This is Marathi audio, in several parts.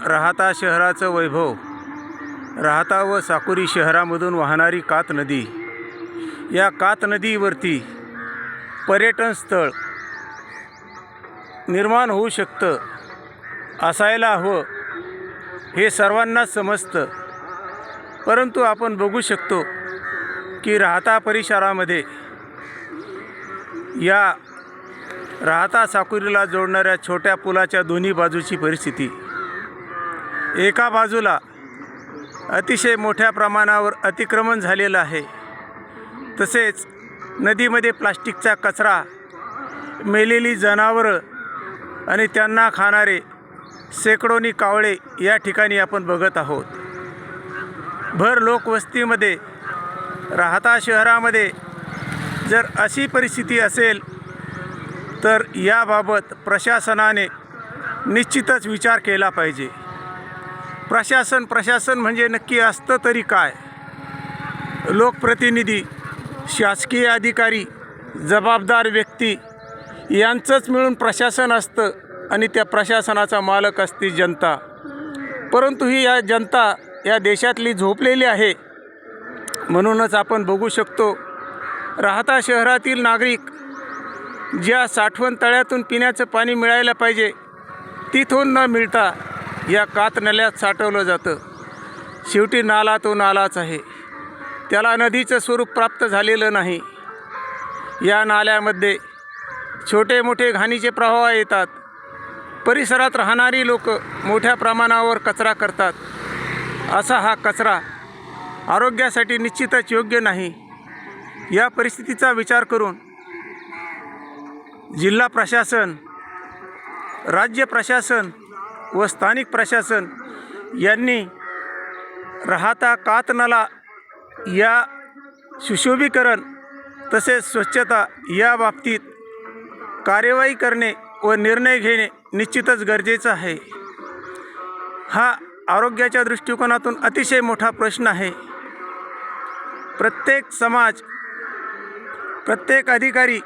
राहाता शहराचं वैभव, राहाता व साकुरी शहरामधून वाहणारी कात नदी, या कात नदीवरती पर्यटन स्थळ निर्माण होऊ शकतं, असायला हवं हे सर्वांनाच समजतं. परंतु आपण बघू शकतो की राहाता परिसरामध्ये या राहाता साकुरीला जोडणाऱ्या छोट्या पुलाच्या दोन्ही बाजूची परिस्थिती, एका बाजूला अतिशय मोठ्या प्रमाणावर अतिक्रमण झालेलं आहे, तसेच नदीमध्ये प्लास्टिकचा कचरा, मेलेली जनावरं आणि त्यांना खाणारे शेकडोनी कावळे या ठिकाणी आपण बघत आहोत. भर लोकवस्तीमध्ये राहाता शहरामध्ये जर अशी परिस्थिती असेल तर याबाबत प्रशासनाने निश्चितच विचार केला पाहिजे. प्रशासन म्हणजे नक्की असतं तरी काय? लोकप्रतिनिधी, शासकीय अधिकारी, जबाबदार व्यक्ती यांचंच मिळून प्रशासन असतं आणि त्या प्रशासनाचा मालक असते जनता. परंतु ही या जनता या देशातली झोपलेली आहे. म्हणूनच आपण बघू शकतो राहाता शहरातील नागरिक ज्या साठवण तळ्यातून पिण्याचं पाणी मिळायला पाहिजे तिथून न मिळता या कात नाल्यात साठवलं जातं. शेवटी नाला तो नालाच आहे, त्याला नदीचं स्वरूप प्राप्त झालेलं नाही. या नाल्यामध्ये छोटे मोठे घाणीचे प्रवाह येतात. परिसरात राहणारी लोक मोठ्या प्रमाणावर कचरा करतात. असा हा कचरा आरोग्यासाठी निश्चितच योग्य नाही. या परिस्थितीचा विचार करून जिल्हा प्रशासन, राज्य प्रशासन व स्थानिक प्रशासन यांनी राहाता कात नाला या सुशोभीकरण तसेच स्वच्छता या बाबतीत कार्यवाही करणे व निर्णय घेणे निश्चितच गरजेचं आहे. हा आरोग्याच्या दृष्टिकोनातून अतिशय मोठा प्रश्न आहे. प्रत्येक समाज, प्रत्येक अधिकारी,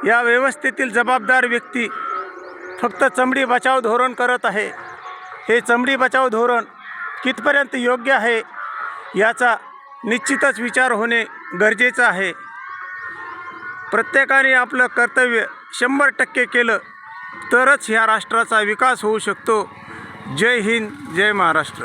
या व्यवस्थेतील जबाबदार व्यक्ती फक्त चमडी बचाव धोरण करत आहे. हे चमडी बचाव धोरण कितपर्यंत योग्य आहे याचा निश्चितच विचार होणे गरजेचं आहे. प्रत्येकाने आपलं कर्तव्य 100% केलं तरच ह्या राष्ट्राचा विकास होऊ शकतो. जय हिंद, जय महाराष्ट्र.